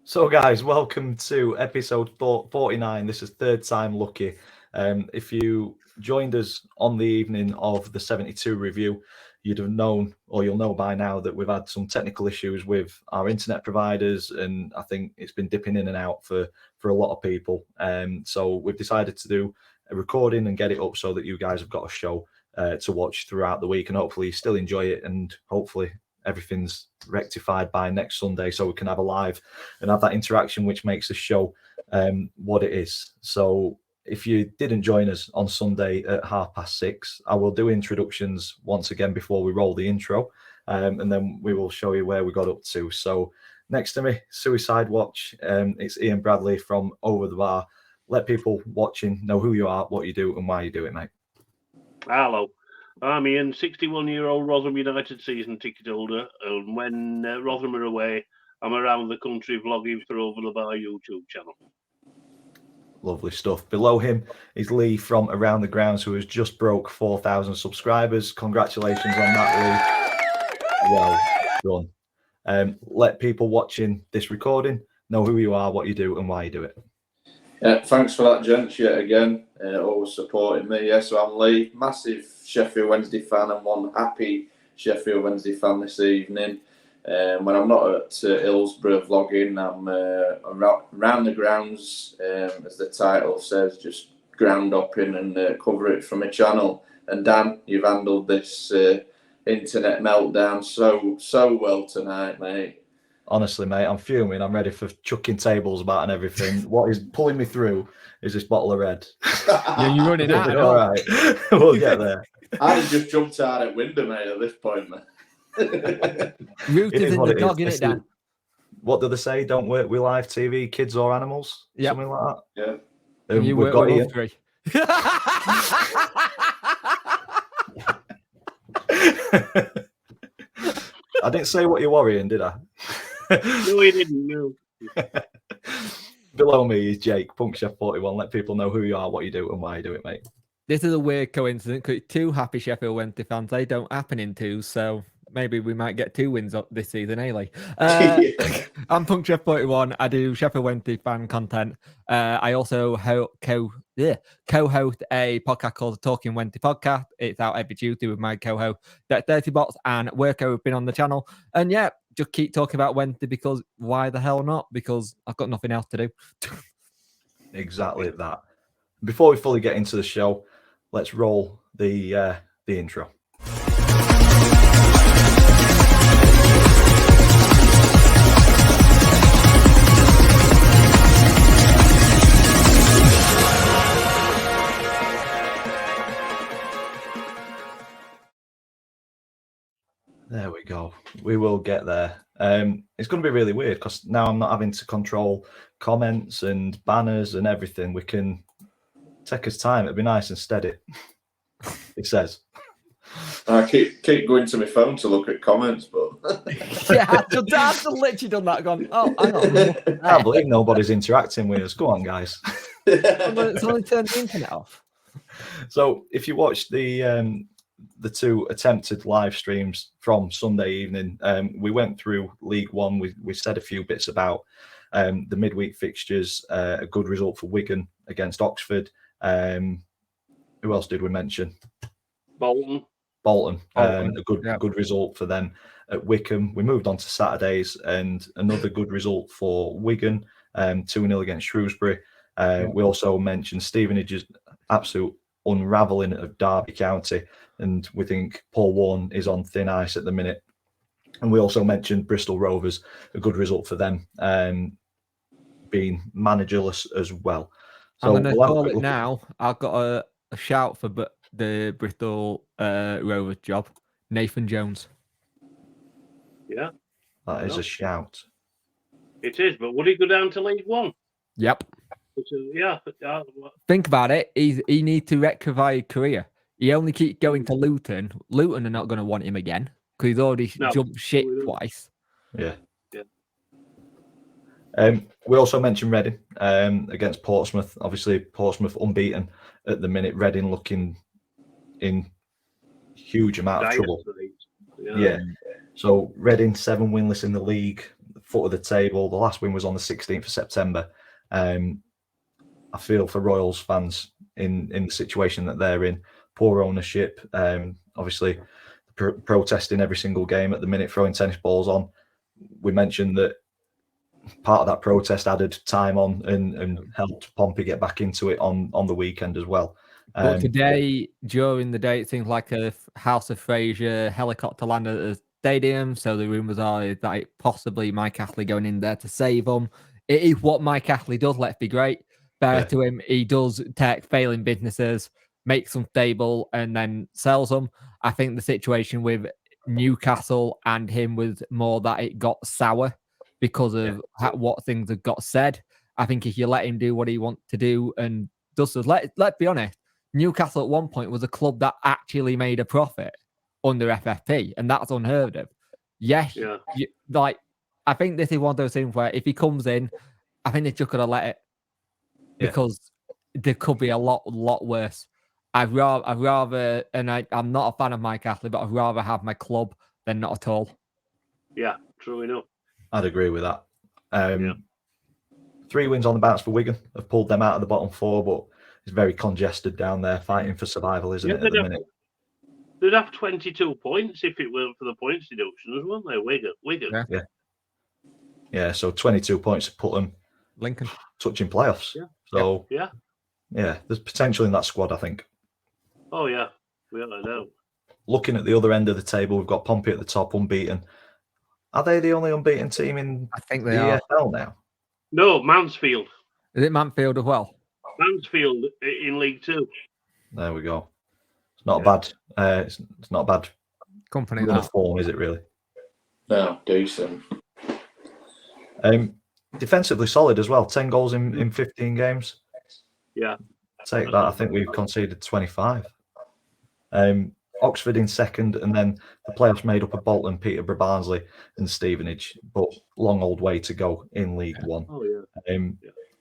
So, guys, welcome to episode 49. This is third time lucky. If you joined us on the evening of the 72 review, you'd have known, or you'll know by now, that we've had some technical issues with our internet providers, and I think it's been dipping in and out for a lot of people. So we've decided to do a recording and get it up so that you guys have got a show to watch throughout the week, and hopefully you still enjoy it, and hopefully everything's rectified by next Sunday so we can have a live and have that interaction which makes the show what it is. So if you didn't join us on Sunday at 6:30, I will do introductions once again before we roll the intro, and then we will show you where we got up to. So next to me, Suicide Watch, it's Ian Bradley from Over the Bar. Let people watching know who you are, what you do, and why you do it, mate. Hello. I'm Ian, 61-year-old Rotherham United season ticket holder, and when Rotherham are away, I'm around the country vlogging for Over the Bar YouTube channel. Lovely stuff. Below him is Lee from Around the Grounds, who has just broke 4,000 subscribers. Congratulations on that, Lee. Well done. Let people watching this recording know who you are, what you do, and why you do it. Thanks for that, gents, yet again. Always supporting me. So I'm Lee, massive Sheffield Wednesday fan, and one happy Sheffield Wednesday fan this evening. When I'm not at Hillsborough vlogging, I'm around the grounds, as the title says, just ground hopping and cover it from a channel. And Dan, you've handled this internet meltdown so well tonight, mate. Honestly, mate, I'm fuming. I'm ready for chucking tables about and everything. What is pulling me through is this bottle of red. Yeah, you're running out. All right, we'll get there. I'd have just jumped out at window, mate, at this point, man. Root is in the dog, in it, Dan. What do they say? Don't work with live TV, kids or animals? Yep. Something like that. Yeah. You we've work got with all Ian. three. I didn't say what you're worrying, did I? No, he didn't. No. Below me is Jake, Punk Chef 41. Let people know who you are, what you do, and why you do it, mate. This is a weird coincidence because two happy Sheffield Wednesday fans, they don't happen in twos, so maybe we might get 2 wins up this season, Lee? I'm Punk Chef 41. I do Sheffield Wednesday fan content. I also co-host a podcast called the Talking Wednesday Podcast. It's out every Tuesday with my co-host, Dirty Bots, and Worko have been on the channel. And yeah, just keep talking about Wednesday because why the hell not? Because I've got nothing else to do. Exactly that. Before we fully get into the show, let's roll the intro. There we go. We will get there. It's going to be really weird because now I'm not having to control comments and banners and everything. We can take us time. It'll be nice and steady. It says. I keep going to my phone to look at comments, but Yeah, I've literally done that. Gone. Oh, hang on. I can't believe nobody's interacting with us. Go on, guys. It's only turned the internet off. So, if you watched the 2 attempted live streams from Sunday evening, we went through League One. We said a few bits about the midweek fixtures. A good result for Wigan against Oxford. Who else did we mention? Bolton. A good result for them at Wickham. We moved on to Saturdays, and another good result for Wigan, 2-0 against Shrewsbury. We also mentioned Stevenage's absolute unravelling of Derby County, and we think Paul Warne is on thin ice at the minute. And we also mentioned Bristol Rovers, a good result for them, being managerless as well. So I'm going to call it now. I've got a shout for the Bristol Rovers job. Nathan Jones. Yeah. That is a shout. It is, but would he go down to League One? Yep. Yeah. Think about it. He needs to rectify his career. He only keeps going to Luton. Luton are not going to want him again because he's already jumped ship twice. Yeah. We also mentioned Reading against Portsmouth. Obviously, Portsmouth unbeaten at the minute. Reading looking in huge amount of trouble. Yeah. So Reading 7 winless in the league, foot of the table. The last win was on the 16th of September. I feel for Royals fans in the situation that they're in. Poor ownership. Obviously, protesting every single game at the minute, throwing tennis balls on. We mentioned that part of that protest added time on and helped Pompey get back into it on the weekend as well. But today, during the day, it seems like a House of Fraser helicopter landed at the stadium. So the rumours are that it possibly Mike Astley going in there to save them. It is what Mike Astley does. Let's be great. Fair to him. He does take failing businesses, makes them stable, and then sells them. I think the situation with Newcastle and him was more that it got sour because of what things have got said. I think if you let him do what he wants to do and does, let's be honest, Newcastle at one point was a club that actually made a profit under FFP, and that's unheard of. Yes, I think this is one of those things where if he comes in, I think they're just going to let it because there could be a lot worse. I'd rather, and I'm not a fan of Mike Astley, but I'd rather have my club than not at all. Yeah, true enough. I'd agree with that. 3 wins on the bounce for Wigan have pulled them out of the bottom 4, but it's very congested down there, fighting for survival, isn't it, at the minute? They'd have 22 points if it weren't for the points deductions, wouldn't they, Wigan? Yeah, so 22 points to put them Lincoln touching playoffs. So, there's potential in that squad, I think. Oh, yeah. Without a doubt. Looking at the other end of the table, we've got Pompey at the top, unbeaten. Are they the only unbeaten team in I think they are. EFL now? No, Mansfield. Is it Mansfield as well? Mansfield in League Two. There we go. It's not bad. It's not a bad company. Run of form, is it really? No, decent. Defensively solid as well. 10 goals in 15 games. Yeah. Take that. I think we've conceded 25. Oxford in second, and then the playoffs made up of Bolton, Peterborough, Barnsley, and Stevenage. But long old way to go in League One. Oh yeah.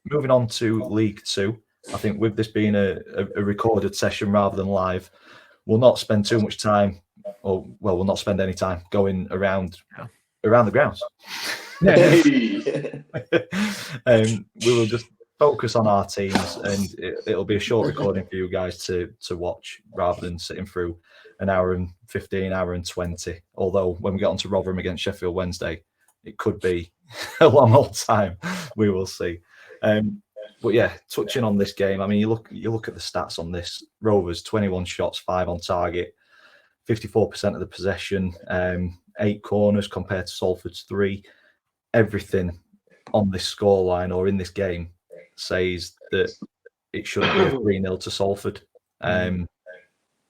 Moving on to League Two, I think with this being a recorded session rather than live, we'll not spend too much time, we'll not spend any time going around the grounds. We will just focus on our teams, and it'll be a short recording for you guys to watch rather than sitting through an hour and 15, hour and 20. Although when we get on to Rotherham against Sheffield Wednesday, it could be a long old time. We will see. But yeah, touching on this game, I mean, you look at the stats on this. Rovers 21 shots, 5 on target, 54% of the possession, 8 corners compared to Salford's 3. Everything on this scoreline or in this game says that it shouldn't be a 3-0 to Salford.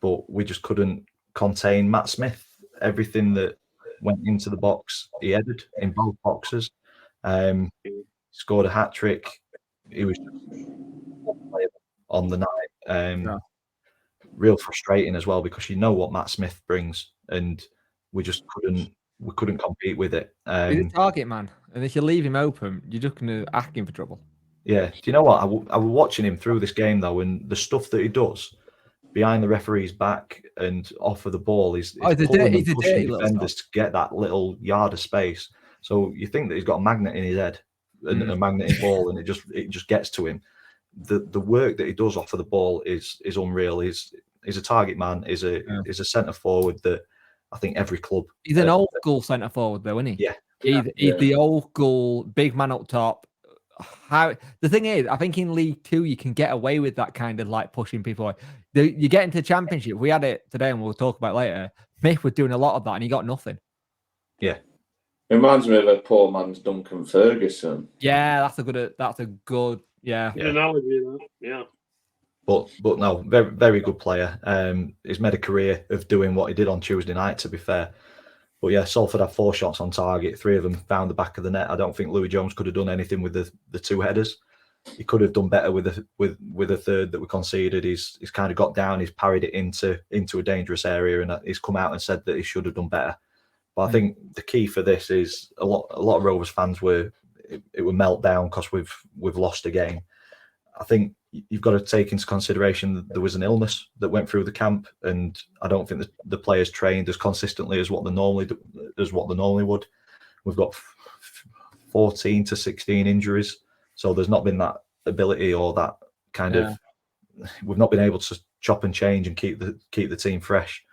But we just couldn't contain Matt Smith. Everything that went into the box, he headed in both boxes. Scored a hat-trick. He was on the night. Real frustrating as well, because you know what Matt Smith brings, and we just couldn't compete with it. He's a target man, and if you leave him open, you're just going to ask him for trouble. Yeah. Do you know what? I was watching him through this game though, and the stuff that he does behind the referee's back and off of the ball is pulling and pushing defenders to get that little yard of space. So you think that he's got a magnet in his head and a magnetic ball, and it just gets to him. The work that he does off of the ball is unreal. He's a target man. He's a centre forward that I think every club. He's an old school centre forward though, isn't he? Yeah. He's the old school big man up top. The thing is, I think in League Two you can get away with that kind of like pushing people away. You get into the Championship. We had it today, and we'll talk about it later. Smith was doing a lot of that, and he got nothing. Yeah. Reminds me of a poor man's Duncan Ferguson. Yeah, that's a good analogy. Yeah. But no, very, very good player. He's made a career of doing what he did on Tuesday night, to be fair. But yeah, Salford had 4 shots on target. 3 of them found the back of the net. I don't think Louis Jones could have done anything with the 2 headers. He could have done better with a third that we conceded. He's kind of got down. He's parried it into a dangerous area, and he's come out and said that he should have done better. But I think the key for this is a lot of Rovers fans were meltdown because we've lost a game. I think you've got to take into consideration that there was an illness that went through the camp, and I don't think the players trained as consistently as what they normally would. We've got 14 to 16 injuries. So there's not been that ability or that kind of. We've not been able to chop and change and keep the team fresh.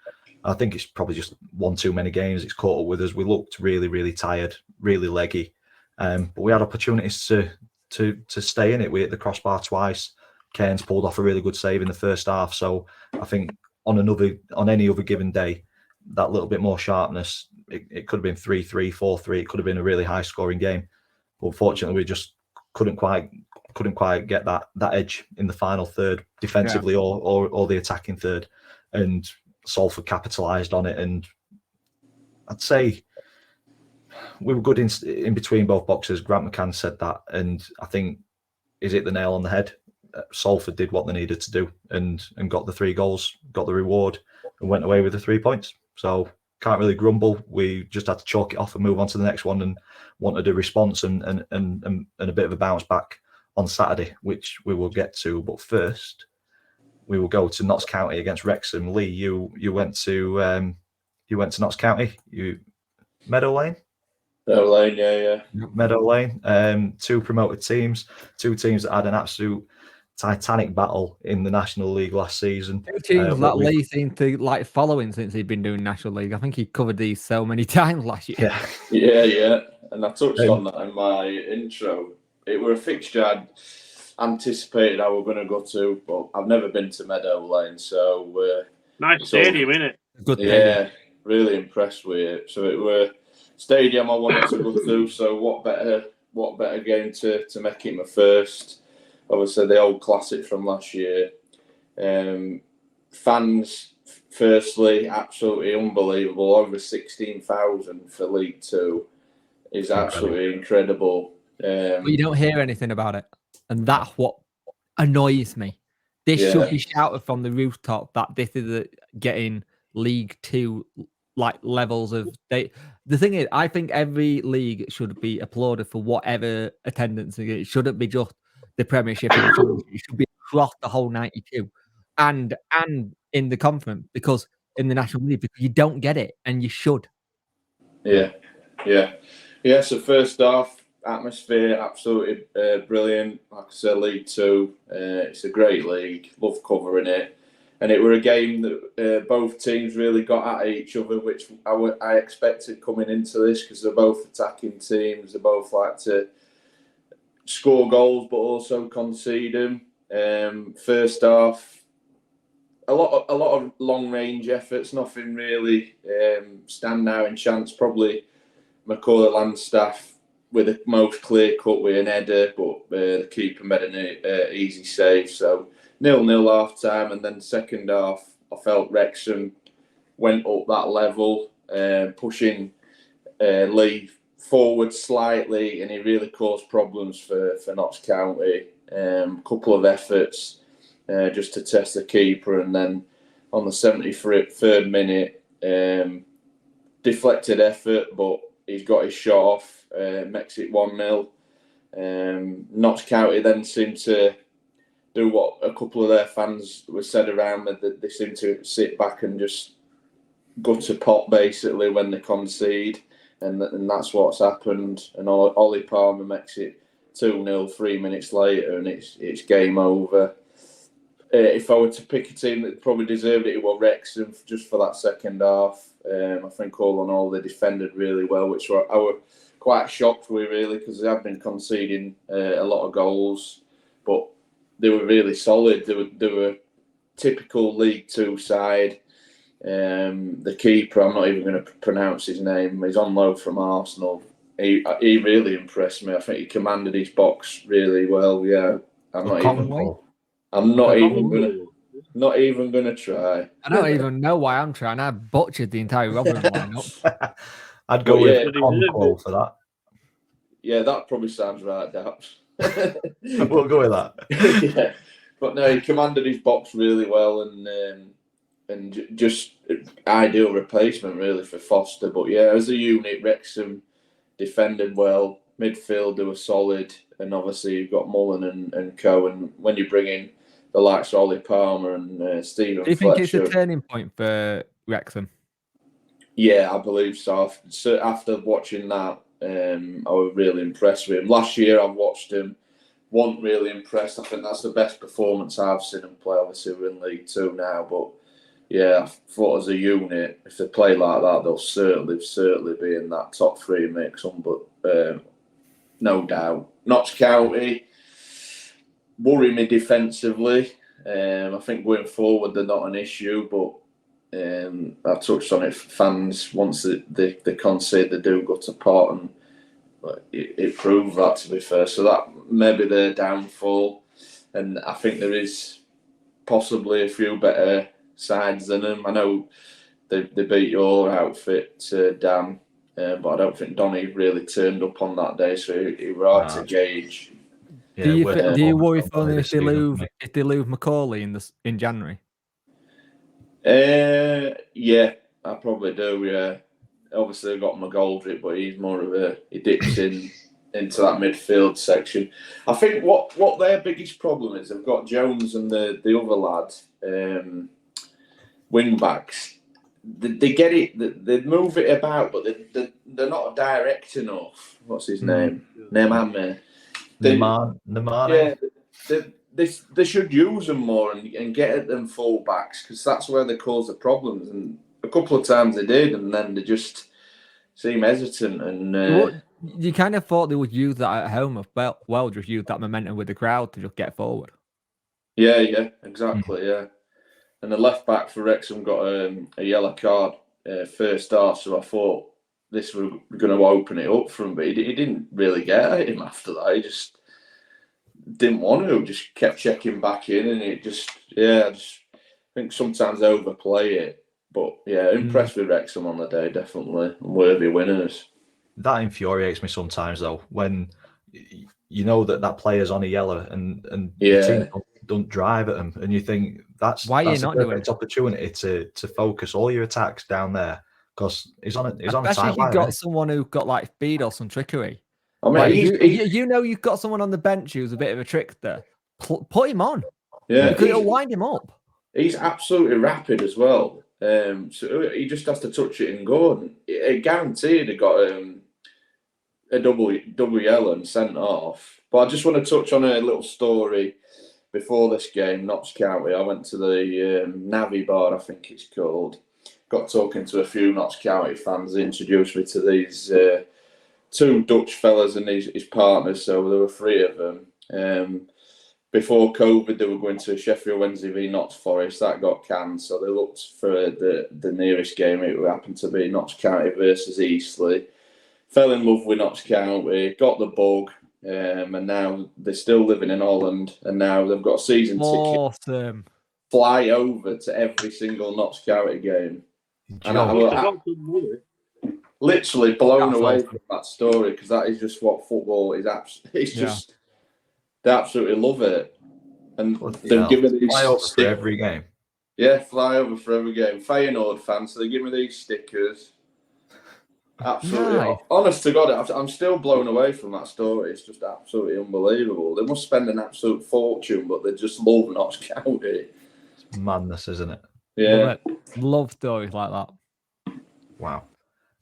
I think it's probably just one too many games. It's caught up with us. We looked really, really tired, really leggy, but we had opportunities to stay in it. We hit the crossbar twice. Cairns pulled off a really good save in the first half. So I think on any other given day, that little bit more sharpness, it could have been 3-3, 4-3. It could have been a really high scoring game. But unfortunately, we just couldn't quite get that edge in the final third defensively or the attacking third, and Salford capitalised on it. And I'd say we were good in between both boxes. Grant McCann said that, and I think is it the nail on the head. Salford did what they needed to do and got the 3 goals, got the reward, and went away with the 3 points. So can't really grumble. We just had to chalk it off and move on to the next one, and wanted a response and a bit of a bounce back on Saturday, which we will get to. But first, we will go to Notts County against Wrexham. Lee, you went to Notts County. Meadow Lane. Meadow Lane, yeah. Meadow Lane. 2 promoted teams, 2 teams that had an absolute titanic battle in the National League last season. 2 teams that Lee seemed to like following since he'd been doing National League. I think he covered these so many times last year. Yeah. And I touched on that in my intro. It were a fixture I'd anticipated I were going to go to, but I've never been to Meadow Lane, so nice stadium, isn't it? Good. Yeah, really impressed with it. So it were stadium I wanted to go to. So what better game to make it my first? Obviously, the old classic from last year. Fans, firstly, absolutely unbelievable. Over 16,000 for League Two is absolutely incredible. But you don't hear anything about it, and that's what annoys me. This should be shouted from the rooftop that this is getting League Two like levels of. The thing is, I think every league should be applauded for whatever attendance it is. It shouldn't be just the Premiership and the Championship. It should be across the whole 92, and in the conference, because in the National League, because you don't get it, and you should. Yeah. So first off, atmosphere absolutely brilliant. Like I said, League Two, it's a great league. Love covering it, and it were a game that both teams really got at each other, which I expected coming into this, because they're both attacking teams. They both like to score goals, but also concede them. First half, a lot of long range efforts. Nothing really stand out in chance. Probably Macaulay Landstaff with the most clear cut with an header, but the keeper made an easy save. So 0-0 half time, and then second half, I felt Wrexham went up that level, pushing Lee forward slightly, and he really caused problems for Notts County. Couple of efforts just to test the keeper, and then on the 73rd minute, deflected effort, but he's got his shot off. Makes it 1-0. Notts County then seemed to do what a couple of their fans were said around me, that they seem to sit back and just go to pot basically when they concede, and that's what's happened. And Ollie Palmer makes it 2-0 3 minutes later, and it's game over. If I were to pick a team that probably deserved it, it was Wrexham, just for that second half. I think all in all they defended really well, which I were quite shocked with, really, because they have been conceding a lot of goals, but they were really solid. They were typical League Two side. The keeper, I'm not even going to pronounce his name. He's on loan from Arsenal. He really impressed me. I think he commanded his box really well. Yeah, I'm not even gonna try. I don't even know why I'm trying. I butchered the entire Rotherham lineup. I'd go with Conquo for that. Yeah, that probably sounds right, Daps. We'll go with that. Yeah, but no, he commanded his box really well, and just ideal replacement really for Foster. But yeah, as a unit, Wrexham defended well, midfield they were solid, and obviously you've got Mullen and co. And when you bring in the likes of Ollie Palmer and Stephen Fletcher, do you think it's a turning point for Wrexham? Yeah, I believe so. So after watching that I was really impressed with him. Last year I watched him, wasn't really impressed. I think that's the best performance I've seen him play. Obviously we're in League Two now, but yeah, I thought as a unit, if they play like that, they'll certainly be in that top 3 mix. But no doubt, Notts County worry me defensively. I think going forward they're not an issue, but I touched on it. Fans, once they concede, they do go to pot, and it proved that, to be fair. So that maybe their downfall, and I think there is possibly a few better sides than them. I know they beat your outfit, Dan, but I don't think Donny really turned up on that day, so he was hard to gauge. Yeah, do you worry for if they lose Macaulay in January? Yeah, I probably do. Yeah, obviously they've got McGoldrick, but he's more of he dips into that midfield section. I think what their biggest problem is, they've got Jones and the other lad, wing backs. They get it. They move it about, but they're not direct enough. What's his name? Nemane. Nemane. Yeah, they should use them more and get at them full backs, because that's where they cause the problems. And a couple of times they did, and then they just seem hesitant. And you kind of thought they would use that at home, well, just use that momentum with the crowd to just get forward. Yeah, exactly. Yeah, and the left back for Wrexham got a yellow card first half, so I thought this was going to open it up for him, but he didn't really get at him after that. He just didn't want to, just kept checking back in, and it just, I think sometimes they overplay it. But yeah, impressed with Wrexham on the day, definitely, and worthy winners. That infuriates me sometimes, though, when you know that player's on a yellow and the team don't drive at him, and you think that's why you're a not perfect doing opportunity to focus all your attacks down there, because he's on a tight Especially if line. you've got someone who's got like speed or some trickery. I mean, like, you've got someone on the bench who's a bit of a trickster. Put him on. Yeah, because it'll wind him up. He's absolutely rapid as well. So he just has to touch it and go. And it guaranteed he got a double yellow and sent off. But I just want to touch on a little story before this game, Notts County. I went to the Navy Bar, I think it's called. Got talking to a few Notts County fans. They introduced me to these 2 Dutch fellas and his partners, so there were 3 of them. Before COVID, they were going to Sheffield Wednesday v Notts Forest. That got canned, so they looked for the nearest game. It happened to be Notts County versus Eastleigh. Fell in love with Notts County, got the bug, and now they're still living in Holland, and now they've got a season ticket. Fly over to every single Notts County game. And I was literally blown away from that story, because that is just what football is. It's just they absolutely love it, and they've given these fly over for every game. Yeah, fly over for every game. Feyenoord fans, so they give me these stickers. Absolutely, honest to God, I'm still blown away from that story. It's just absolutely unbelievable. They must spend an absolute fortune, but they just love Notts County. It's madness, isn't it? Yeah, love stories like that. Wow.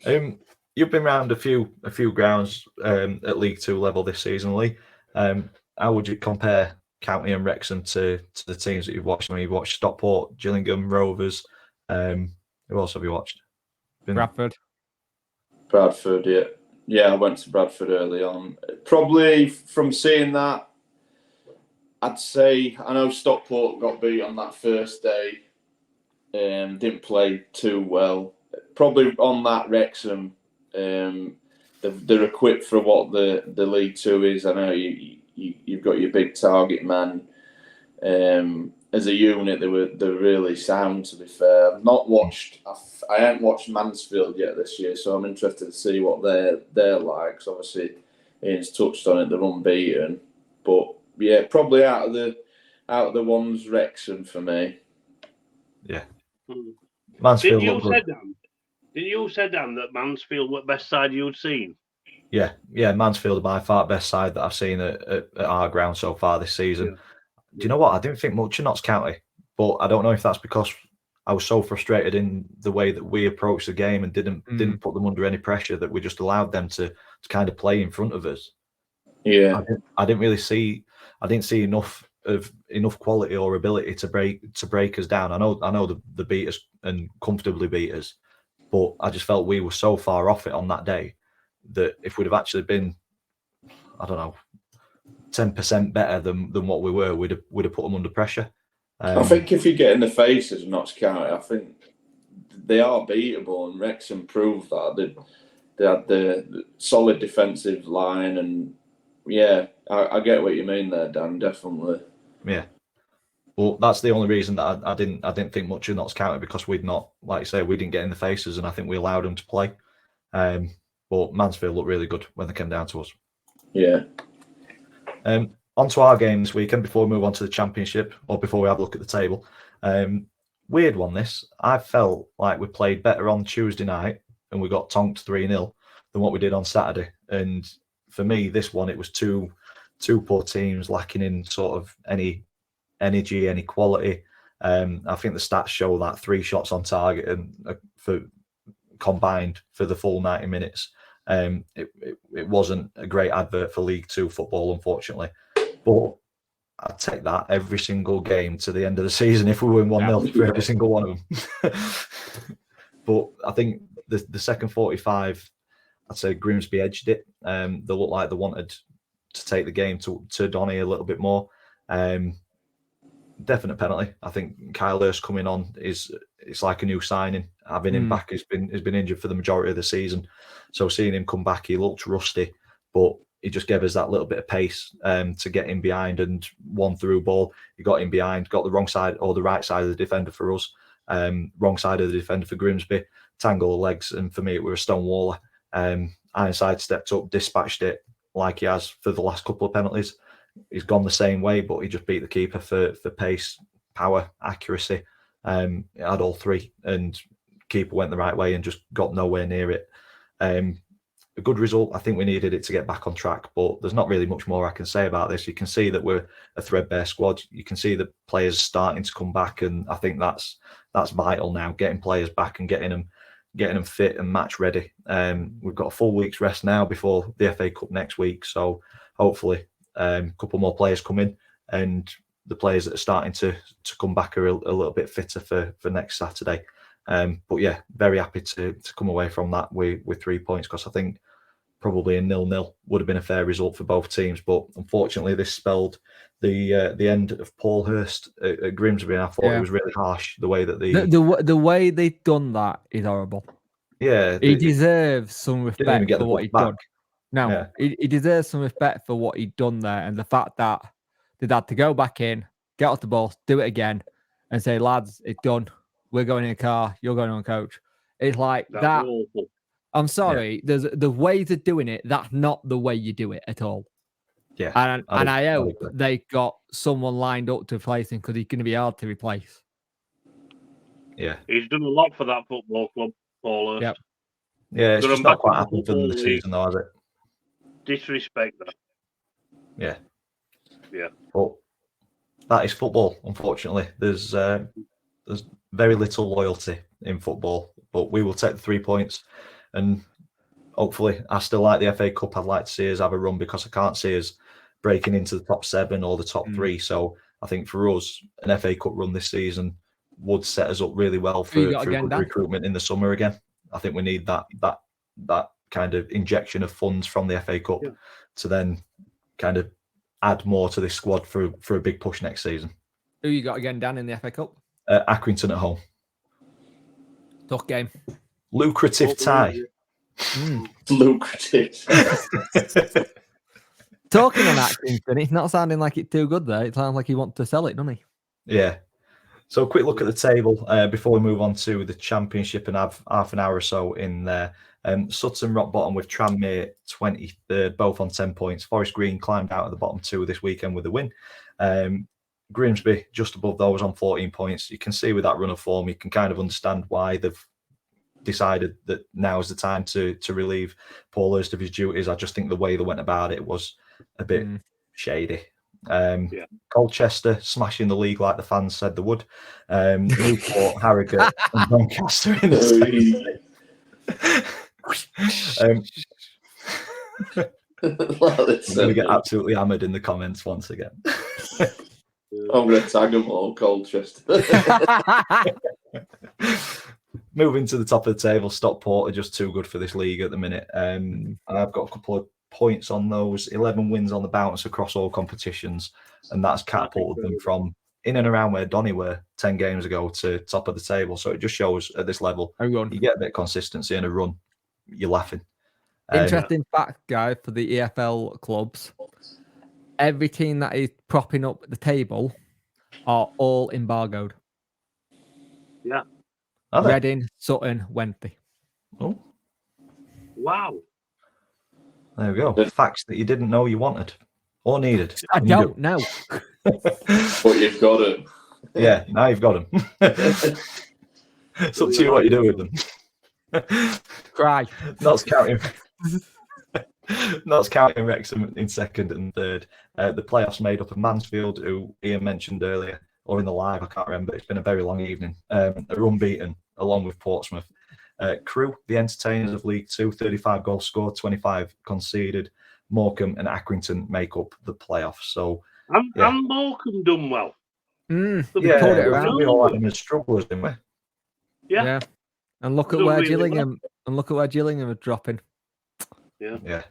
You've been around a few grounds at League Two level this season, Lee. How would you compare County and Wrexham to the teams that you've watched? I mean, you've watched Stockport, Gillingham, Rovers. Who else have you watched? Bradford, yeah. I went to Bradford early on. Probably from seeing that, I'd say I know Stockport got beat on that first day. Didn't play too well. Probably on that Wrexham, they're equipped for what the League Two is. I know you've got your big target man. As a unit, they're really sound. To be fair, I've not watched. I haven't watched Mansfield yet this year, so I'm interested to see what they're like. So obviously, Ian's touched on it. They're unbeaten, but yeah, probably out of the ones, Wrexham for me. Yeah, Mansfield. Didn't you say, Dan, that Mansfield were the best side you'd seen? Yeah, Mansfield are by far the best side that I've seen at our ground so far this season. Yeah. Do you know what? I didn't think much of Notts County, but I don't know if that's because I was so frustrated in the way that we approached the game and didn't put them under any pressure, that we just allowed them to kind of play in front of us. Yeah, I didn't see enough quality or ability to break us down. I know the beat us and comfortably beat us, but I just felt we were so far off it on that day that if we'd have actually been, I don't know, 10% better than what we were, we'd have put them under pressure. I think if you get in the faces of Notts County, I think they are beatable, and Wrexham proved that. They had the solid defensive line, and yeah, I get what you mean there, Dan. Definitely. Yeah. Well, that's the only reason that I didn't think much of Notts County, because we'd not, like I say, we didn't get in the faces, and I think we allowed them to play. But Mansfield looked really good when they came down to us. Yeah. On to our game this weekend before we move on to the Championship, or before we have a look at the table. Weird one, this. I felt like we played better on Tuesday night and we got tonked 3-0 than what we did on Saturday. And for me, this one, it was two poor teams lacking in sort of any energy, any quality. I think the stats show that 3 shots on target and for combined for the full 90 minutes. It wasn't a great advert for League Two football, unfortunately. But I'd take that every single game to the end of the season if we win 1-0 for every single one of them. But I think the second 45, I'd say Grimsby edged it. They looked like they wanted to take the game to Donny a little bit more. Definite penalty. I think Kyle Hurst coming on it's like a new signing. Having him back, has been injured for the majority of the season. So seeing him come back, he looked rusty, but he just gave us that little bit of pace to get in behind, and one through ball. He got in behind, got the wrong side or the right side of the defender for us, wrong side of the defender for Grimsby, tangle of legs, and for me it was a Stonewaller. Ironside stepped up, dispatched it like he has for the last couple of penalties. He's gone the same way, but he just beat the keeper for pace, power, accuracy. He had all 3, and keeper went the right way and just got nowhere near it. A good result. I think we needed it to get back on track, but there's not really much more I can say about this. You can see that we're a threadbare squad. You can see the players starting to come back, and I think that's vital now. Getting players back and getting them fit and match ready. We've got a full week's rest now before the FA Cup next week, so hopefully a couple more players come in, and the players that are starting to come back are a little bit fitter for next Saturday. But yeah, very happy to come away from that with 3 points, because I think probably a 0-0 would have been a fair result for both teams. But unfortunately, this spelled the end of Paul Hurst at Grimsby, and I thought it was really harsh the way that the way they've done that is horrible. Yeah, he deserves some respect for what he's done. No, yeah. he deserves some respect for what he'd done there, and the fact that they'd had to go back in, get off the ball, do it again, and say, lads, it's done. We're going in a car. You're going on coach. It's like that. Awful. I'm sorry. There's the ways of doing it. That's not the way you do it at all. Yeah, and I hope they got someone lined up to replace him, because he's going to be hard to replace. Yeah, he's done a lot for that football club, Paul Hurst. Yep. Yeah, it's just not quite happened for them this season, though, has it? Disrespect that. Yeah. Yeah. But that is football, unfortunately. There's very little loyalty in football, but we will take the 3 points, and hopefully, I still like the FA Cup. I'd like to see us have a run, because I can't see us breaking into the top 7 or the top 3. So I think for us, an FA Cup run this season would set us up really well for good recruitment in the summer again. I think we need that kind of injection of funds from the FA Cup to then kind of add more to this squad for a big push next season. Who you got again, Dan, in the FA Cup? Accrington at home. Tough game. Lucrative tie. Lucrative. Talking on Accrington, it's not sounding like it's too good there. It sounds like he wants to sell it, doesn't he? Yeah. So a quick look at the table before we move on to the Championship and have half an hour or so in there. Sutton rock bottom with Tranmere 23rd, both on 10 points. Forest Green climbed out of the bottom 2 this weekend with a win. Grimsby just above those on 14 points. You can see with that run of form, you can kind of understand why they've decided that now is the time to relieve Paul Hurst of his duties. I just think the way they went about it was a bit shady. Colchester smashing the league like the fans said they would. Newport, Harrogate, and Doncaster in the I'm going to get absolutely hammered in the comments once again. I'm going to tag them all, Colchester. Moving to the top of the table, Stockport are just too good for this league at the minute. I've got a couple of points on those. 11 wins on the bounce across all competitions, and that's catapulted them from in and around where Donny were 10 games ago to top of the table. So it just shows at this level, you get a bit of consistency and a run, you're laughing. Interesting fact, guys, for the EFL clubs. Every team that is propping up the table are all embargoed. Yeah. Reading, Sutton, Wednesday. Oh. Wow. There we go. Facts that you didn't know you wanted or needed. I don't know. But you've got it. Yeah, now you've got them. It's up to you what you do with them. Cry. Not counting Wrexham in second and third. The playoffs made up of Mansfield, who Ian mentioned earlier, or in the live, I can't remember. It's been a very long evening. Are unbeaten, along with Portsmouth. Crewe, the entertainers of League Two, 35 goals scored, 25 conceded. Morecambe and Accrington make up the playoffs. So, and Morecambe done well. We all had them as strugglers, didn't we? Yeah. And look at where Gillingham are dropping. Yeah.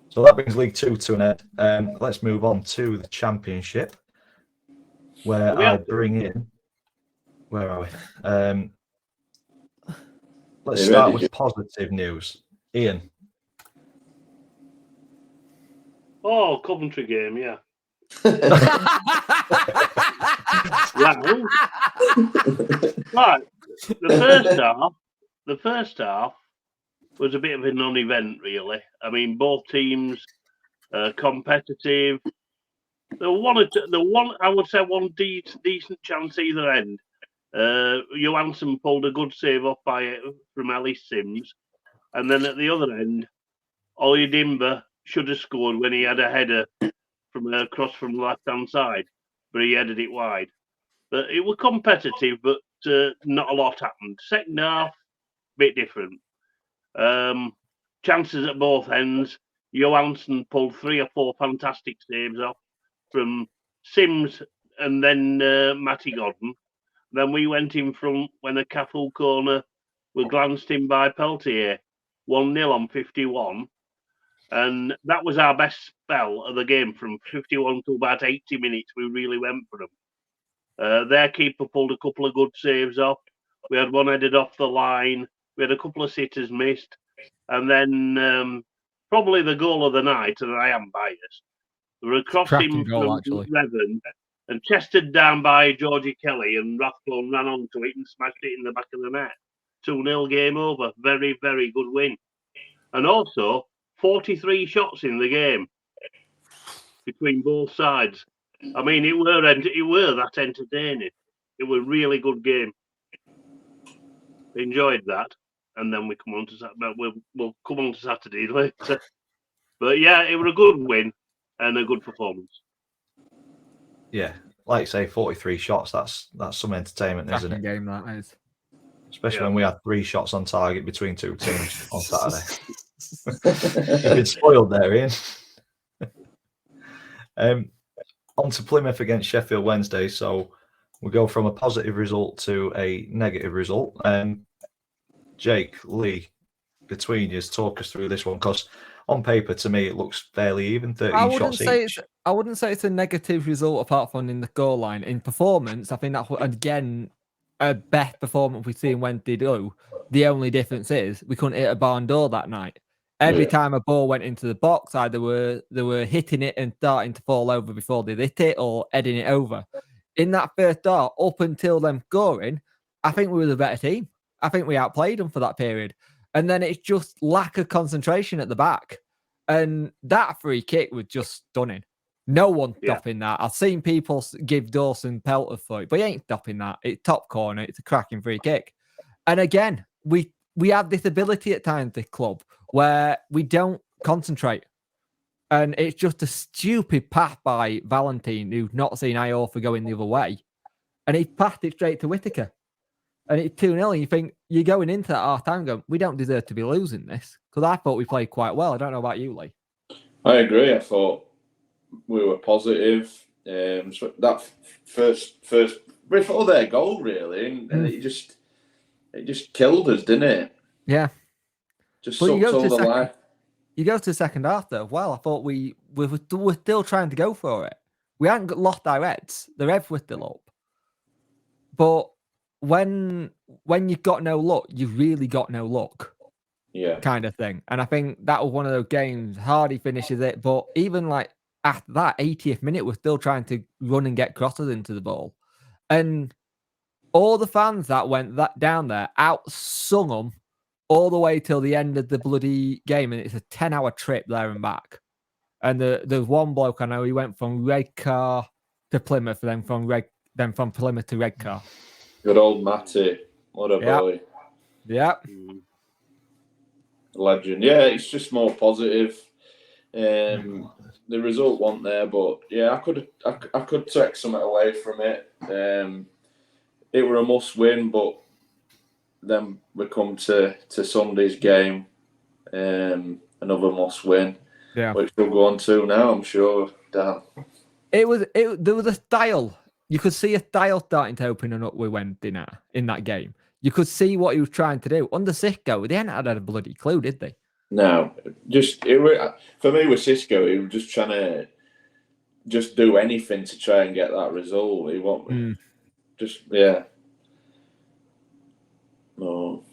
So that brings League Two to an end. Let's move on to the Championship, where I bring in. Where are we? Let's start with positive news. Ian. Oh, Coventry game, yeah. Right. The first half was a bit of a non-event, really. I mean, both teams competitive. There were one decent chance either end. Johansson pulled a good save off from Ellis Sims, and then at the other end, Ollie Dimber should have scored when he had a header from across from the left-hand side, but he headed it wide. But it was competitive, but not a lot happened. Second half, bit different. Chances at both ends. Johansson pulled 3 or 4 fantastic saves off from Sims and then Matty Godden. Then we went in front when a Caffel corner was glanced in by Peltier, 1-0 on 51. And that was our best spell of the game from 51 to about 80 minutes. We really went for them. Their keeper pulled a couple of good saves off. We had one headed off the line. We had a couple of sitters missed. And then probably the goal of the night, and I am biased, we were crossing from Revon and chested down by Georgie Kelly, and Rathbone ran onto it and smashed it in the back of the net. 2-0 game over. Very, very good win. And also 43 shots in the game between both sides. I mean, it were that entertaining. It was a really good game. Enjoyed that. And then we come on to we'll come on to Saturday later. But yeah, it was a good win and a good performance. Yeah, like you say, 43 shots. That's some entertainment, isn't it? Game that is. Especially when we had 3 shots on target between 2 teams on Saturday. You've been spoiled there, Ian. On to Plymouth against Sheffield Wednesday. So we go from a positive result to a negative result. Jake, Lee, between you, talk us through this one, because on paper, to me, it looks fairly even. 13 shots each. I wouldn't say it's a negative result apart from in the goal line. In performance, I think that's again a best performance we've seen Wednesday do. The only difference is we couldn't hit a barn door that night. Every time a ball went into the box, either they were hitting it and starting to fall over before they hit it or heading it over. In that first half, up until them scoring, I think we were the better team. I think we outplayed them for that period. And then it's just lack of concentration at the back. And that free kick was just stunning. No one stopping that. I've seen people give Dawson pelter for it, but he ain't stopping that. It's top corner. It's a cracking free kick. And again, we have this ability at times, this club, where we don't concentrate. And it's just a stupid pass by Valentine, who's not seen Iorfa going the other way. And he passed it straight to Whittaker. And it's 2-0. And you think, you're going into that half time going, we don't deserve to be losing this. Because I thought we played quite well. I don't know about you, Lee. I agree. I thought we were positive. So that first before their goal, really, and it just killed us, didn't it? Yeah. Just sucked all the life. You go to the second half, though. Well, I thought we were still trying to go for it. We hadn't lost our heads. The revs were still up. But when you've got no luck, you've really got no luck. Yeah. Kind of thing. And I think that was one of those games. Hardy finishes it, but even like after that 80th minute, we're still trying to run and get crosses into the ball. And all the fans that went down there outsung them all the way till the end of the bloody game. And it's a 10-hour trip there and back. And there's one bloke I know, he went from Redcar to Plymouth, then from Plymouth to Redcar. Good old Matty. What a boy. Yeah. Legend. Yeah, it's just more positive. The result wasn't there, but yeah, I could take something away from it. It were a must win, but then we come to Sunday's game, another must win, which we'll go on to now, I'm sure, Dan. There was a style. You could see a style starting to open up with Wednesday now in that game. You could see what he was trying to do. Under Cisco, they hadn't had a bloody clue, did they? No. For me, with Cisco, he was just trying to just do anything to try and get that result. He won't No,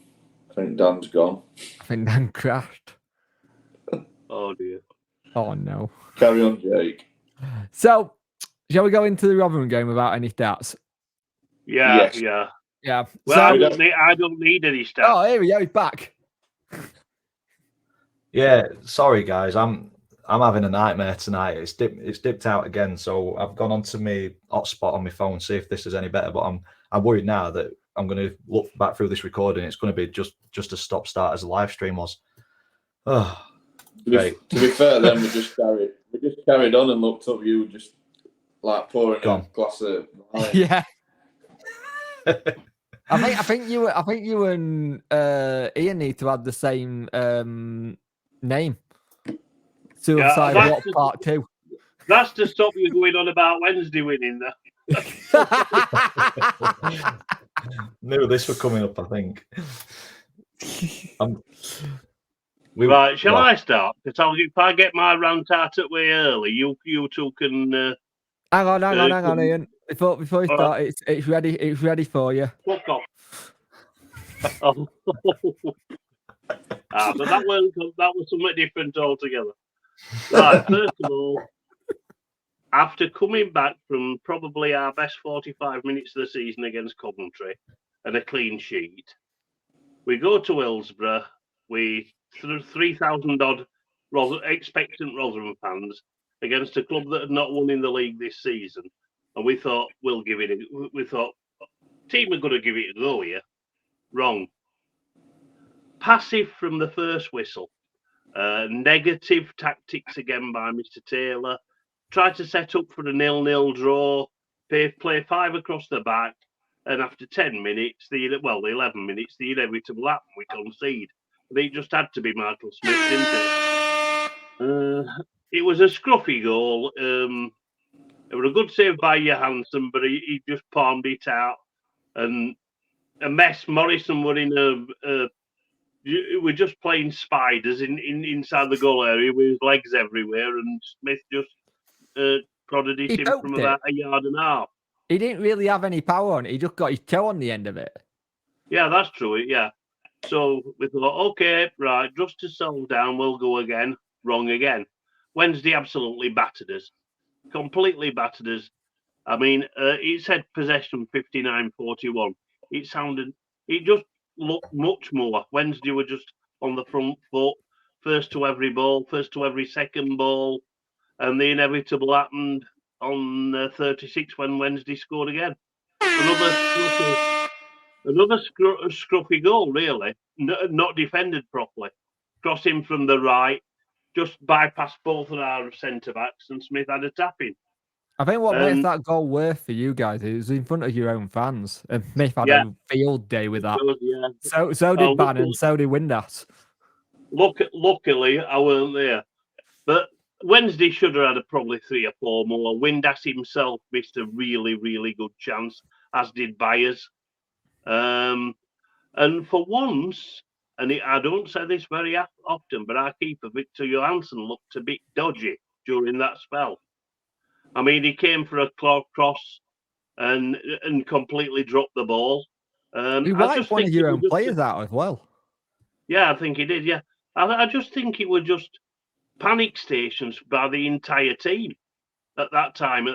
I think Dan's gone. I think Dan crashed. Oh, dear. Oh, no. Carry on, Jake. So, shall we go into the Rotherham game without any stats? Yeah. Well, So, I don't need any stats. Oh, here we go. He's back. Yeah, sorry guys, I'm having a nightmare tonight. It's dipped out again, so I've gone onto my hotspot on my phone, see if this is any better. But I'm worried now that I'm going to look back through this recording. It's going to be just a stop start as a live stream was. Oh, to be fair, then we just carried on and looked up. You just like pouring a glass of wine. Yeah. I think you and Ian need to have the same name. Suicide Watch Part 2. That's to stop you going on about Wednesday winning there. Knew this were coming up, I think. Right, shall I start? Because if I get my rant out at way early, you two can. Hang on, Ian. Before you start, it's ready. It's ready for you. Fuck off. Oh. But that was something different altogether. Right, first of all, after coming back from probably our best 45 minutes of the season against Coventry and a clean sheet, we go to Hillsborough. We 3,000 odd expectant Rotherham fans against a club that had not won in the league this season, and we thought team are going to give it a go here. Wrong. Passive from the first whistle. Negative tactics again by Mr. Taylor. Tried to set up for a 0-0 draw. Play 5 across the back. And after 10 minutes, the 11 minutes, the inevitable happened. We concede. It just had to be Michael Smith, didn't it? It was a scruffy goal. It was a good save by Johansson, but he just palmed it out. And a mess. Morrison were in we're just playing spiders inside the goal area with his legs everywhere, and Smith just prodded it in from about a yard and a half. He didn't really have any power on it. He just got his toe on the end of it. Yeah, that's true. Yeah. So we thought, okay, right, just to settle down, we'll go again. Wrong again. Wednesday absolutely battered us. Completely battered us. I mean, it said possession 59-41. It just looked much more. Wednesday were just on the front foot, first to every ball, first to every second ball, and the inevitable happened on 36 when Wednesday scored again. Another scruffy goal, really. Not defended properly. Crossing from the right, just bypassed both of our centre backs, and Smith had a tap-in. I think what makes that goal worth for you guys is it was in front of your own fans, and Smith had a field day with that. So did Bannon, so did Windass. Luckily, I weren't there, but Wednesday should have had probably 3 or 4 more. Windass himself missed a really, really good chance, as did Byers. And for once, I don't say this very often, but our keeper, Victor Johansson, looked a bit dodgy during that spell. I mean, he came for a cross and completely dropped the ball. He wiped one of your own players out as well. Yeah, I think he did, yeah. I just think it was just panic stations by the entire team at that time.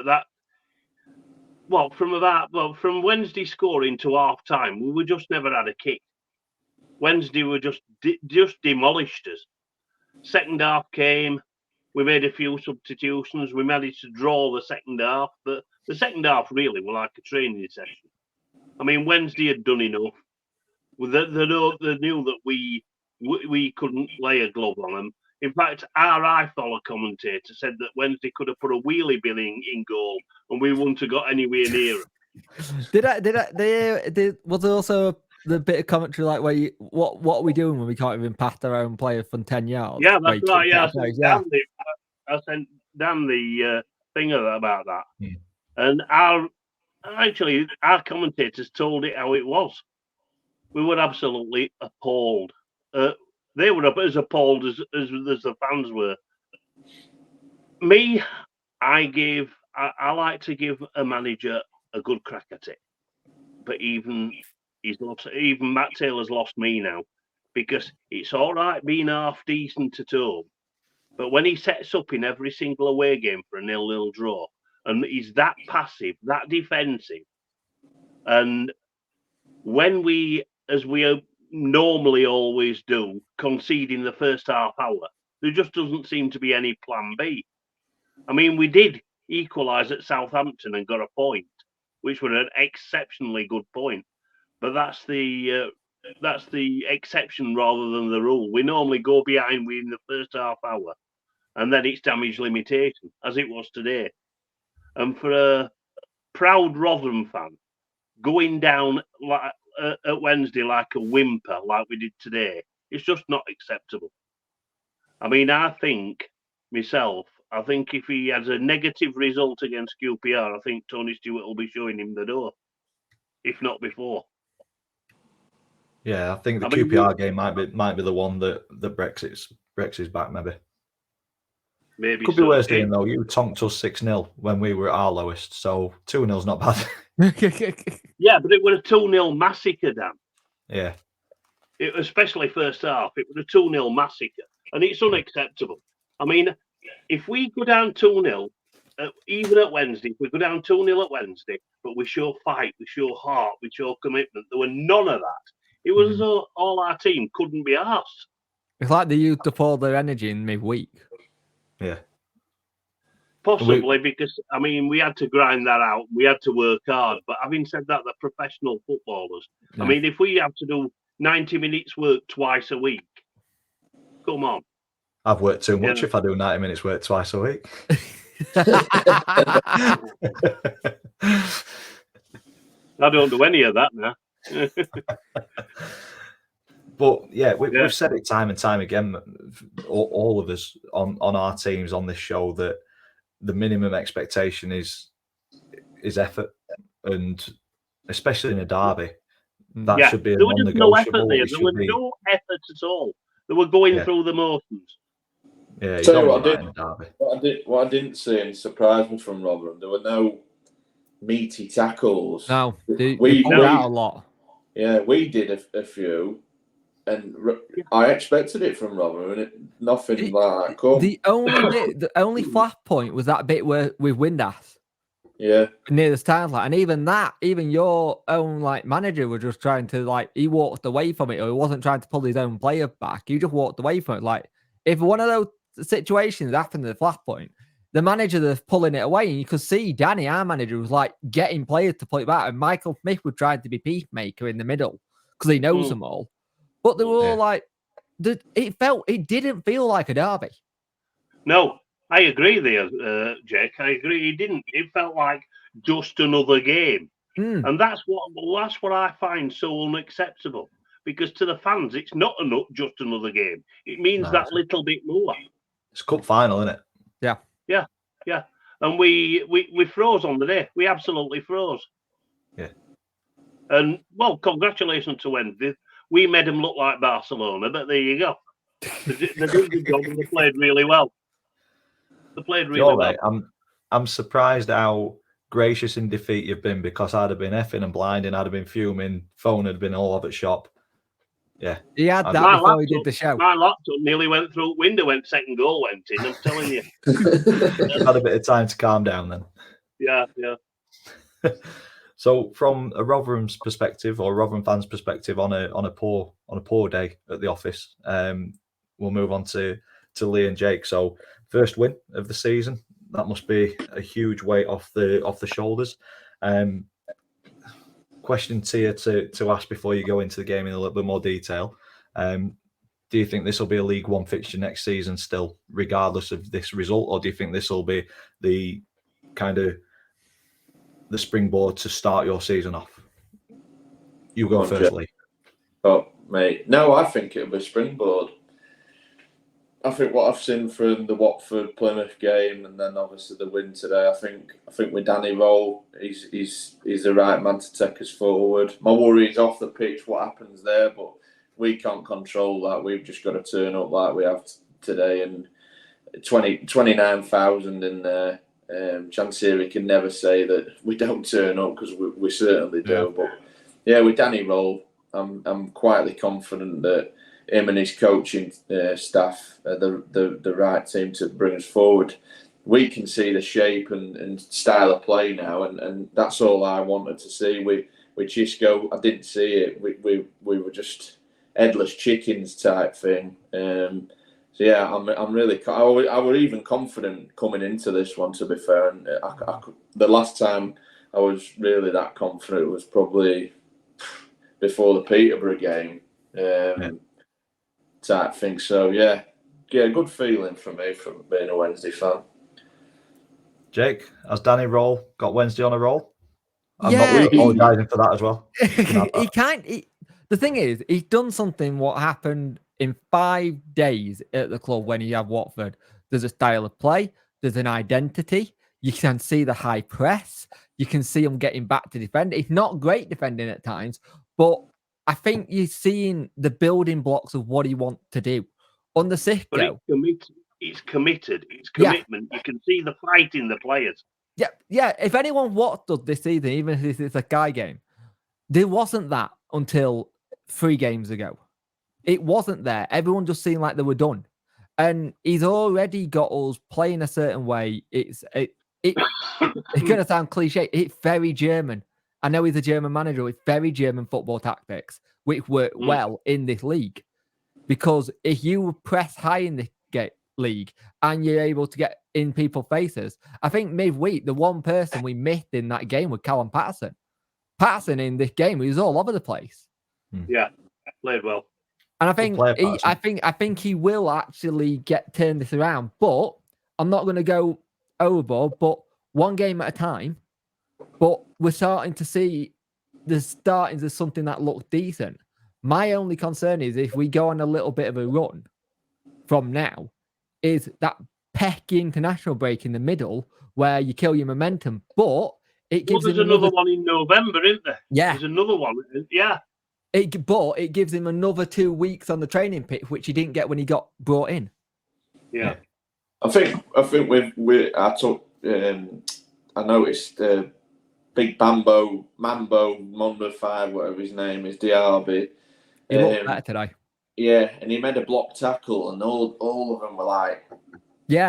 From Wednesday scoring to half time, we just never had a kick. Wednesday were just demolished us. Second half came, we made a few substitutions, we managed to draw the second half, but the second half really were like a training session. I mean, Wednesday had done enough. They knew that we couldn't lay a glove on them. In fact, our iFollow commentator said that Wednesday could have put a wheelie bin in goal and we wouldn't have got anywhere near it. Was there also the bit of commentary like what are we doing when we can't even pass our own player from 10 yards? Yeah, that's right. Yeah, I sent Dan the thing about that. Yeah. And our commentators told it how it was. We were absolutely appalled. They were as appalled as the fans were. Me, I like to give a manager a good crack at it. But even Matt Taylor's lost me now, because it's all right being half decent at home, but when he sets up in every single away game for a 0-0 draw, and he's that passive, that defensive, and when we, as we normally always do, concede in the first half hour, there just doesn't seem to be any plan B. I mean, we did equalise at Southampton and got a point, which was an exceptionally good point. But that's the exception rather than the rule. We normally go behind in the first half hour, and then it's damage limitation, as it was today. And for a proud Rotherham fan, going down at Wednesday like a whimper, like we did today, it's just not acceptable. I mean, I think if he has a negative result against QPR, I think Tony Stewart will be showing him the door, if not before. Yeah, I think the QPR game might be the one that Brexit's back, maybe. Maybe could be worse, though. You tonked us 6-0 when we were at our lowest, so 2-0's not bad. Yeah, but it was a 2-0 massacre, Dan. Yeah. Especially first half, it was a 2-0 massacre, and it's unacceptable. I mean, if we go down 2-0, even at Wednesday, if we go down 2-0 at Wednesday, but we show fight, we show heart, we show commitment, there were none of that. It was as though all our team couldn't be arsed. It's like they used up all their energy in midweek. Yeah. Possibly because, I mean, we had to grind that out. We had to work hard. But having said that, the professional footballers, I mean, if we have to do 90 minutes work twice a week, come on. I've worked too much if I do 90 minutes work twice a week. I don't do any of that now. But yeah, we've said it time and time again, all of us on our teams on this show, that the minimum expectation is effort, and especially in a derby, that should be a non-negotiable. There was no effort at all. They were going through the motions. Yeah, what I didn't see and surprised me from Rotherham, there were no meaty tackles. No, we did that a lot. Yeah, we did a few, and I expected it from Rotherham, and nothing like that. The only flat point was that bit with Windass. Yeah, near the starlight, and even your own manager was just trying to he walked away from it, or he wasn't trying to pull his own player back. He just walked away from it. If one of those situations happened at the flat point, the manager was pulling it away, and you could see Danny, our manager, was getting players to pull it back, and Michael Smith was trying to be peacemaker in the middle because he knows them all. But they were all it didn't feel like a derby. No, I agree there, Jake. I agree. It felt like just another game, and that's what I find so unacceptable. Because to the fans, it's not just another game. It means that little bit more. It's cup final, isn't it? Yeah. And we froze on the day. We absolutely froze. Yeah. And well, congratulations to Wednesday. We made them look like Barcelona, but there you go. They did the job and they played really well. They played really well. Mate, I'm surprised how gracious in defeat you've been, because I'd have been effing and blinding, I'd have been fuming, phone had been all over the shop. Yeah. He had that before he did the show. My laptop nearly went through window when second goal went in, I'm telling you. Had a bit of time to calm down then. Yeah. So from a Rotherham's perspective, or Rotherham fans' perspective, on a poor day at the office, we'll move on to Lee and Jake. So first win of the season, that must be a huge weight off the shoulders. Question to you to ask before you go into the game in a little bit more detail. Do you think this will be a League One fixture next season still, regardless of this result, or do you think this will be the kind of the springboard to start your season off? You go first, Lee. Oh, mate. No, I think it'll be a springboard. I think what I've seen from the Watford Plymouth game, and then obviously the win today, I think with Danny Rowe, he's the right man to take us forward. My worry is off the pitch, what happens there, but we can't control that. We've just got to turn up like we have today, and 29,000 in there. Chansiri can never say that we don't turn up, because we certainly do. But yeah, with Danny Rowe, I'm quietly confident that him and his coaching staff are the right team to bring us forward. We can see the shape and style of play now, and that's all I wanted to see. With Chisco, I didn't see it. We were just headless chickens type thing. So yeah, I'm really. I was even confident coming into this one, to be fair. And the last time I was really that confident was probably before the Peterborough game. Type thing. So yeah, good feeling for me from being a Wednesday fan. Jake, has Danny Roll got Wednesday on a roll? I'm Yeah, not apologising for that as well. The thing is, he's done something what happened in 5 days at the club when you have Watford. There's a style of play, there's an identity, you can see the high press, you can see him getting back to defend. It's not great defending at times, but I think you're seeing the building blocks of what he wants to do. On the Sixth go, it's committed. It's commitment. Yeah. You can see the fight in the players. Yeah. If anyone watched us this season, even if it's a guy game, there wasn't that until 3 games ago. It wasn't there. Everyone just seemed like they were done. And he's already got us playing a certain way. It's going to sound cliche. It's very German. I know he's a German manager. It's very German football tactics, which work well in this league. Because if you press high in this league and you're able to get in people's faces, I think midweek, the one person we missed in that game was Callum Patterson. Patterson in this game, he was all over the place. Yeah, played well. And I think he will actually turn this around. But I'm not going to go overboard, but one game at a time. But we're starting to see the startings of something that looks decent. My only concern is if we go on a little bit of a run from now, is that pecky international break in the middle where you kill your momentum. But it gives there's another one in November, isn't there? Yeah. There's another one. Yeah. But it gives him another 2 weeks on the training pitch, which he didn't get when he got brought in. Yeah. I think I noticed Big Mambo Mondo 5, whatever his name is, Diaby. He looked better today. Yeah, and he made a block tackle, and all of them were like,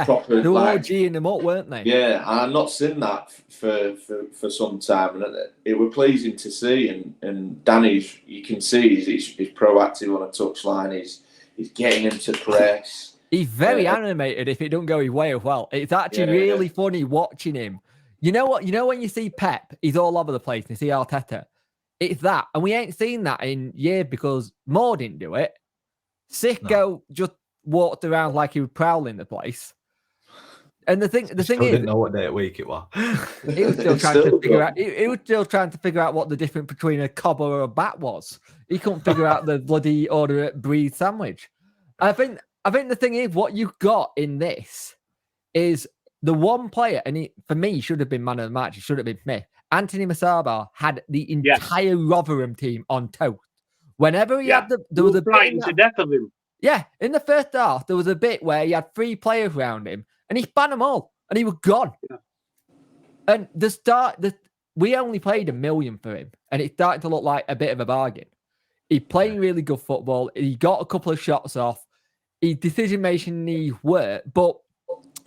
proper, they were all G'ing them up, weren't they? Yeah, I've not seen that for some time, and it was pleasing to see. And Danny's, you can see he's proactive on a touchline. He's getting him to press. He's very animated if it don't go his way as well. It's actually really funny watching him. You know what? You know when you see Pep, he's all over the place, and you see Arteta. It's that, and we ain't seen that in years because Moore didn't do it. Sicko just walked around like he was prowling the place. And the thing Still is, didn't know what day of week it was. he was still trying to figure out. He was still trying to figure out what the difference between a cobbler or a bat was. He couldn't figure out the bloody order at Breed sandwich. I think the thing is, what you got in this is the one player, and for me, he should have been man of the match. It should have been Smith. Anthony Masaba had the entire Rotherham team on toast. Whenever he had there was a bit to death of him. Yeah, in the first half, there was a bit where he had 3 players around him, and he spanned them all, and he was gone. Yeah. And we only paid $1 million for him, and it started to look like a bit of a bargain. He played really good football. He got a couple of shots off. His decision-making worked, but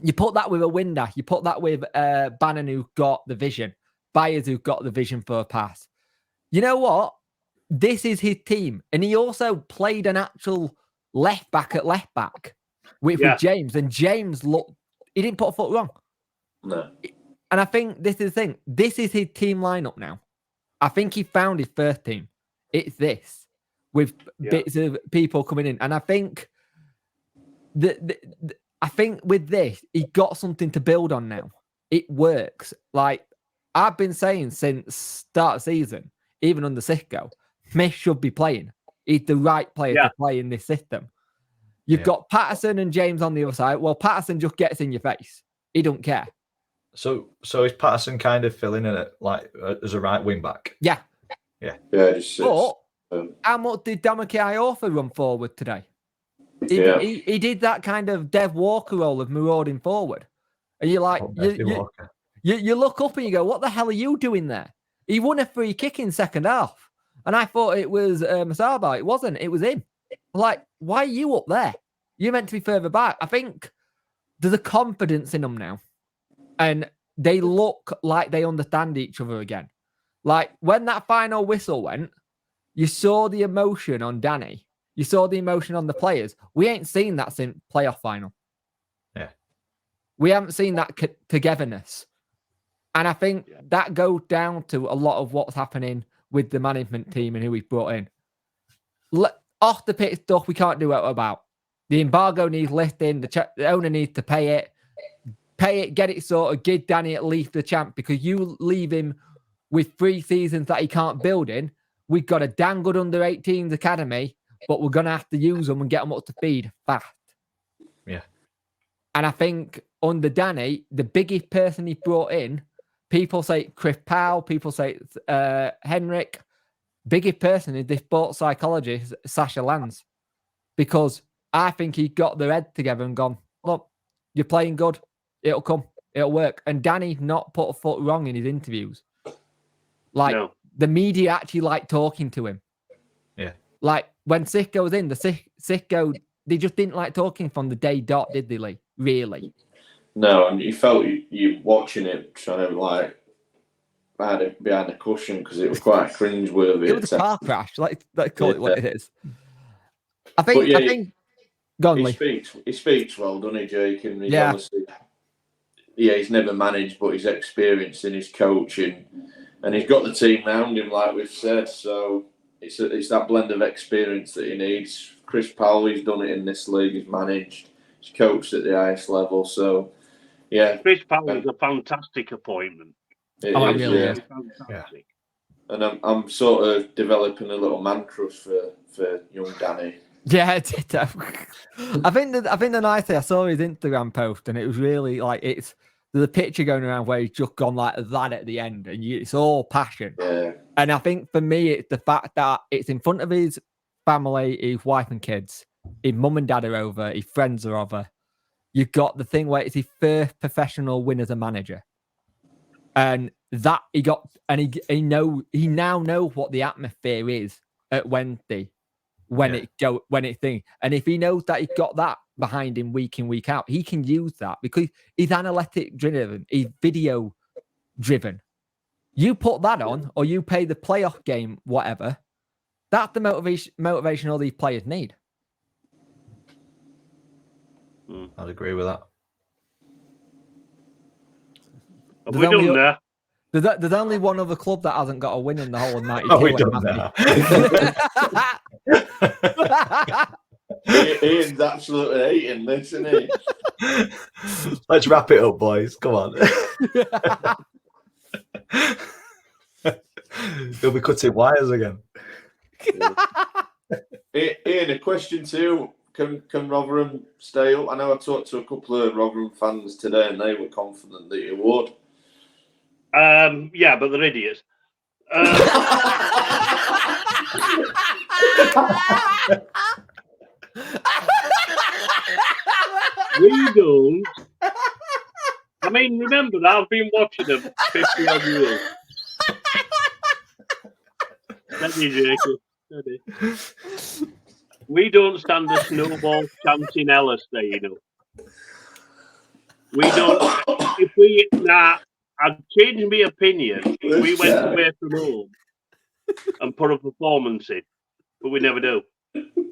you put that with a Winder. You put that with Bannon, who got the vision. Byers, who got the vision for a pass. You know what? This is his team. And he also played an actual left back at left back with James. And James he didn't put a foot wrong. No. And I think this is the thing. This is his team lineup now. I think he found his first team. It's this with bits of people coming in. And I think I think with this, he got something to build on now. It works. Like I've been saying since start of season, even under Sicko, Smith should be playing. He's the right player to play in this system. You've got Patterson and James on the other side. Well, Patterson just gets in your face. He don't care. So is Patterson kind of filling in as a right wing back? Yeah. But how much did Damakai Orfa run forward today? He did that kind of Dev Walker role of marauding forward. And you're like, you look up and you go, what the hell are you doing there? He won a free kick in second half. And I thought it was Masaba. It wasn't. It was him. Like, why are you up there? You're meant to be further back. I think there's a confidence in them now. And they look like they understand each other again. Like, when that final whistle went, you saw the emotion on Danny. You saw the emotion on the players. We ain't seen that since playoff final. Yeah. We haven't seen that togetherness. And I think that goes down to a lot of what's happening with the management team and who we've brought in. Off the pitch stuff, we can't do what about. The embargo needs lifting. The owner needs to pay it, get it sorted, give Danny at least the chance, because you leave him with 3 seasons that he can't build in. We've got a damn good under-18s academy, but we're going to have to use them and get them up to speed fast. Yeah. And I think under Danny, the biggest person he brought in, people say Chris Powell, people say Henrik. Biggest person is this sports psychologist, Sasha Lance. Because I think he got their head together and gone, look, you're playing good. It'll come. It'll work. And Danny's not put a foot wrong in his interviews. Like, the media actually like talking to him. Yeah. Like, when Sicko was in, the Sicko, they just didn't like talking from the day dot, did they, Lee? Really? No, and you felt you watching it trying to, like, behind the cushion, because it was quite cringe-worthy. It was a car crash. Let's call it what it is. I think. Go on, Lee. He speaks well, doesn't he, Jake? And he's honestly, he's never managed, but he's experienced in his coaching, and he's got the team around him, like we've said. So it's that blend of experience that he needs. Chris Powell, he's done it in this league. He's managed. He's coached at the highest level. So, yeah. Chris Powell is a fantastic appointment. It really is. Fantastic. And I'm sort of developing a little mantra for young Danny. Yeah, ditto. I think the nice thing, I saw his Instagram post, and it was really like, there's a picture going around where he's just gone like that at the end, and it's all passion. Yeah. And I think for me, it's the fact that it's in front of his family, his wife and kids, his mum and dad are over, his friends are over. You've got the thing where it's his first professional win as a manager. And that he now knows what the atmosphere is at Wednesday when it's thing. And if he knows that he got that behind him week in, week out, he can use that because he's analytic driven, he's video driven. You put that on, or you pay the playoff game, whatever. That's the motivation all these players need. I'd agree with that. Have we done there? There's only one other club that hasn't got a win in the whole of 92. Oh, we done Ian's absolutely hating this, isn't he? Let's wrap it up, boys. Come on. He'll be cutting wires again. Ian, a question too. Can Rotherham stay up? I know I talked to a couple of Rotherham fans today and they were confident that you would. Yeah, but they're idiots. We don't. I mean, remember, I've been watching them 50 odd years. We don't stand a snowball chance in hell staying up. We don't. If we I'd change my opinion if we went away from home and put a performance in, but we never do.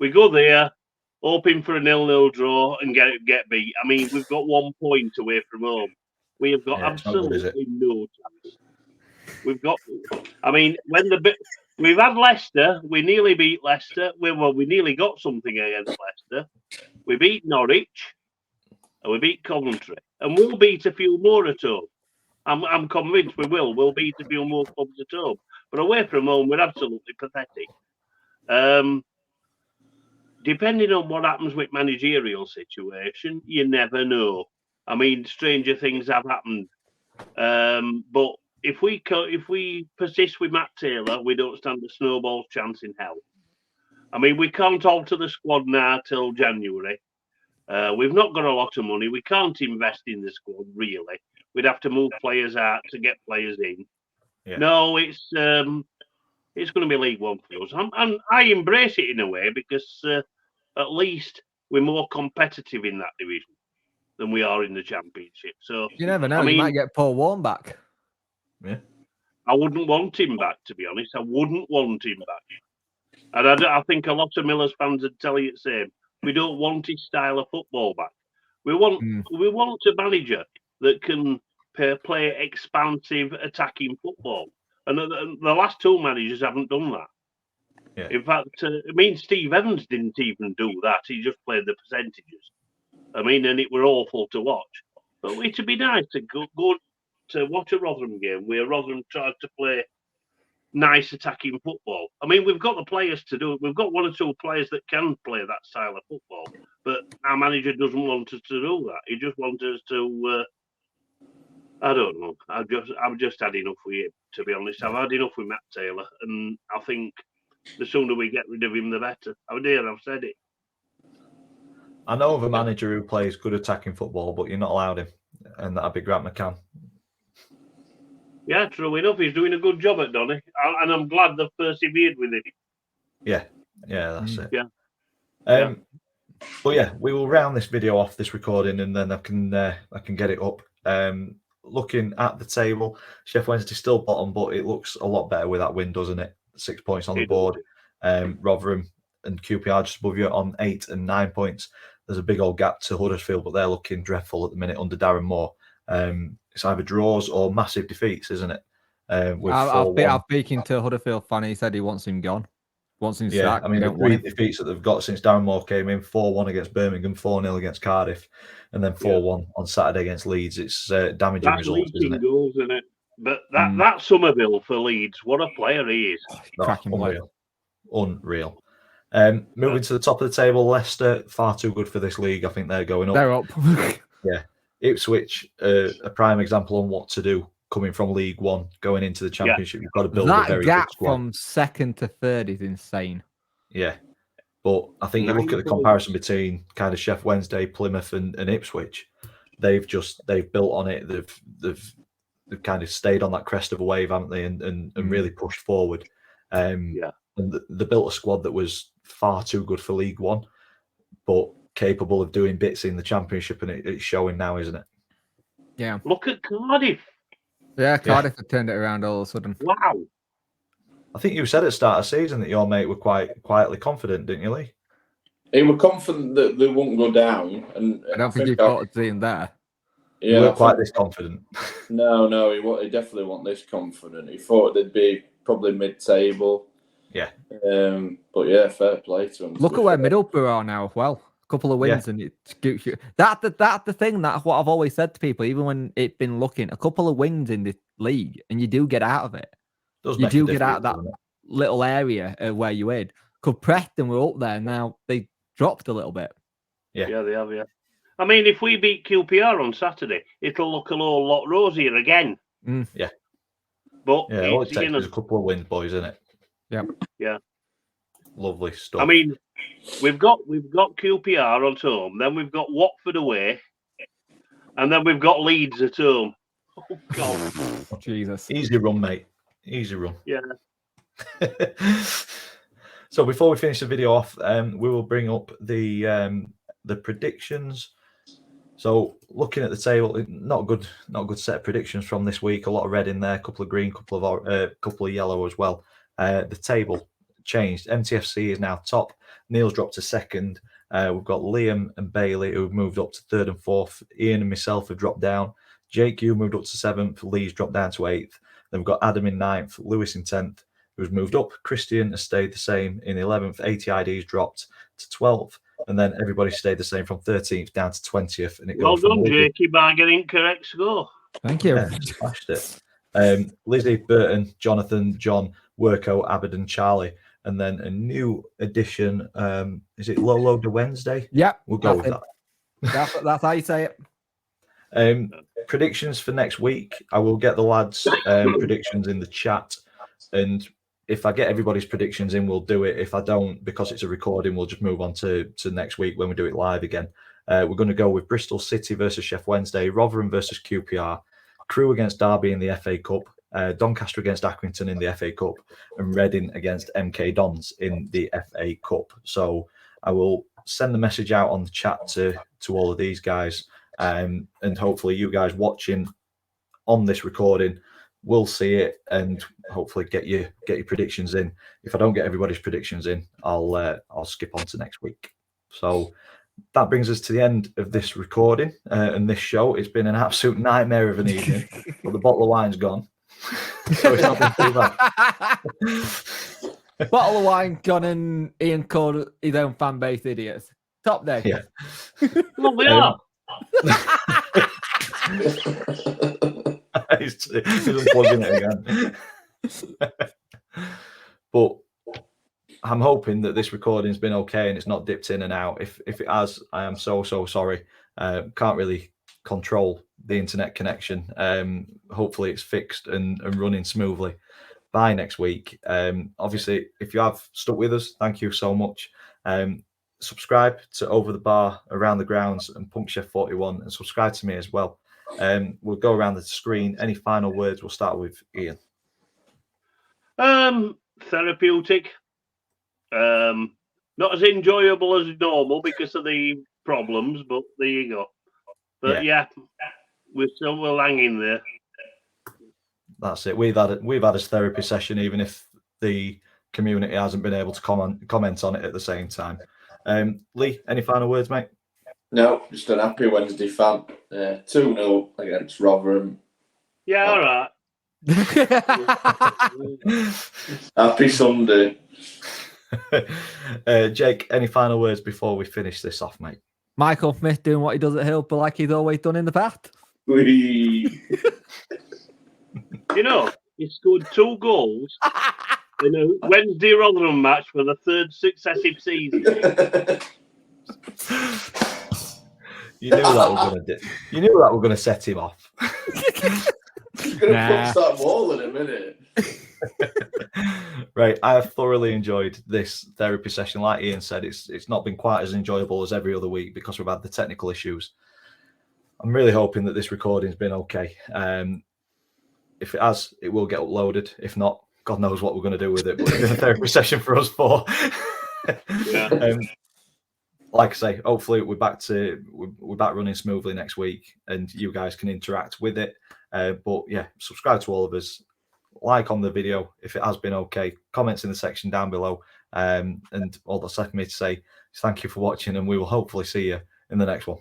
We go there, hoping for a 0-0 draw and get beat. I mean, we've got 1 point away from home. We have got absolutely no chance. We've got. I mean, we've had Leicester, we nearly beat Leicester. We nearly got something against Leicester. We beat Norwich, and we beat Coventry, and we'll beat a few more at home. I'm convinced we will. We'll beat a few more clubs at home, but away from home, we're absolutely pathetic. Depending on what happens with managerial situation, you never know. I mean, stranger things have happened. But if we persist with Matt Taylor, we don't stand a snowball's chance in hell. I mean, we can't alter the squad now till January. We've not got a lot of money. We can't invest in the squad, really. We'd have to move players out to get players in. Yeah. No, it's going to be League One for us. And I embrace it in a way because at least we're more competitive in that division than we are in the Championship. So you never know. You might get Paul Warne back. Yeah, I wouldn't want him back, to be honest. I wouldn't want him back. And I think a lot of Millers fans would tell you the same. We don't want his style of football back. We want a manager that can play expansive, attacking football. And the last two managers haven't done that. Yeah. In fact, I mean, Steve Evans didn't even do that. He just played the percentages. I mean, and it were awful to watch. But it'd be nice to go to watch a Rotherham game where Rotherham tries to play nice attacking football. I mean, we've got the players to do it. We've got one or two players that can play that style of football. But our manager doesn't want us to do that. He just wants us to... I don't know. I've just had enough with him, to be honest. I've had enough with Matt Taylor, and I think the sooner we get rid of him, the better. I've said it. I know of a manager who plays good attacking football, but you're not allowed him, and that'd be Grant McCann. Yeah, true enough. He's doing a good job at Donny, and I'm glad they've persevered with him. Yeah, that's it. Yeah. But yeah, we will round this video off, this recording, and then I can get it up. Looking at the table, Sheffield Wednesday still bottom, but it looks a lot better with that win, doesn't it? 6 points on the board. Rotherham and QPR just above you on 8 and 9 points. There's a big old gap to Huddersfield, but they're looking dreadful at the minute under Darren Moore. It's either draws or massive defeats, isn't it? I'm speaking to a Huddersfield fan. He said he wants him gone. Wants him sacked. I mean, the 3 defeats that they've got since Darren Moore came in: 4-1 against Birmingham, 4-0 against Cardiff, and then 4-1 on Saturday against Leeds. It's damaging results, isn't it? Goals, isn't it? But that Somerville for Leeds, what a player he is! Unreal. Moving to the top of the table, Leicester, far too good for this league. I think they're going up. They're up. Yeah. Ipswich, a prime example on what to do coming from League One, going into the Championship. You've got to build a very good squad. From second to third is insane. Yeah. But I think you look at the comparison between kind of Sheffield Wednesday, Plymouth and Ipswich. They've built on it. They've kind of stayed on that crest of a wave, haven't they? And really pushed forward. And they built a squad that was far too good for League One, but capable of doing bits in the Championship, and it's showing now, isn't it? Yeah. Look at Cardiff. Yeah, Cardiff have turned it around all of a sudden. Wow. I think you said at the start of the season that your mate were quite quietly confident, didn't you, Lee? He was confident that they wouldn't go down, and I don't think he thought of seeing there. Yeah, he weren't quite this confident. No, he definitely wasn't this confident. He thought they'd be probably mid-table. Yeah. But yeah, fair play to them. Look at where Middlesbrough are now. Well, a couple of wins, and it's that's the thing. That's what I've always said to people, even when it's been looking. A couple of wins in the league, and you do get out of it. You do get out of that little area where you in. Because Preston were up there, now they dropped a little bit. Yeah, they have. Yeah. I mean, if we beat QPR on Saturday, it'll look a whole lot rosier again. Yeah. But yeah, all it takes is a couple of wins, boys, isn't it? Yeah. Yeah. Lovely stuff. I mean, we've got QPR on home, then we've got Watford away, and then we've got Leeds at home. Oh God. Jesus. Easy run, mate. Easy run. Yeah. So before we finish the video off, we will bring up the predictions. So looking at the table, not a good set of predictions from this week. A lot of red in there, a couple of green, couple of yellow as well. The table changed. MTFC is now top. Neil's dropped to second. We've got Liam and Bailey who've moved up to third and fourth. Ian and myself have dropped down. Jake, you moved up to seventh. Lee's dropped down to eighth. Then we've got Adam in ninth. Lewis in 10th, who's moved up. Christian has stayed the same in 11th. ATID's dropped to 12th. And then everybody stayed the same from 13th down to 20th. And it goes well done, Jakey, by getting correct score. Thank you. Yeah, smashed it. Lizzie, Burton, Jonathan, John, Worko, Abaddon, Charlie. And then a new addition. Is it Lolo de Wednesday? Yeah. We'll go with that. That's how you say it. Predictions for next week. I will get the lads' predictions in the chat, and if I get everybody's predictions in, we'll do it. If I don't, because it's a recording, we'll just move on to next week when we do it live again. We're going to go with Bristol City versus Sheffield Wednesday, Rotherham versus QPR, Crewe against Derby in the FA Cup, Doncaster against Accrington in the FA Cup, and Reading against MK Dons in the FA Cup. So I will send the message out on the chat to all of these guys. And hopefully you guys watching on this recording will see it and hopefully get your predictions in. If I don't get everybody's predictions in, I'll skip on to next week. So that brings us to the end of this recording and this show. It's been an absolute nightmare of an evening, but the bottle of wine's gone. So it's not been too bad. Bottle of wine gone, and Ian called his own fan base idiots. Top day. Yeah. Well, we are. He's unplugging it again. But I'm hoping that this recording's been okay and it's not dipped in and out. If it has, I am so sorry. Can't really control the internet connection. Hopefully it's fixed and running smoothly by next week. Obviously, if you have stuck with us, thank you so much. Subscribe to Over the Bar, Around the Grounds, and Punk Chef 41, and subscribe to me as well. We'll go around the screen. Any final words? We'll start with Ian. Therapeutic. Not as enjoyable as normal because of the problems, but there you go. But yeah we'll hang in there. That's it. We've had a therapy session, even if the community hasn't been able to comment on it at the same time. Lee, any final words, mate? No, just an happy Wednesday fan. 2-0 against Rotherham. Yeah, all right. Happy Sunday. Jake, any final words before we finish this off, mate? Michael Smith doing what he does at Hill, but like he's always done in the past. You know, he scored 2 goals in a Wednesday Rotherham match for the 3rd successive season. You knew that was going to do. You knew that was going to set him off. He's going to punch that wall in a minute. Right, I have thoroughly enjoyed this therapy session. Like Ian said, it's not been quite as enjoyable as every other week because we've had the technical issues. I'm really hoping that this recording's been okay. If it has, it will get uploaded. If not, God knows what we're going to do with it. But it's been a therapy session for us 4. Yeah. Like I say, hopefully we're back running smoothly next week, and you guys can interact with it. But yeah, subscribe to all of us. Like on the video if it has been okay. Comments in the section down below. And all that's left for me to say is thank you for watching, and we will hopefully see you in the next one.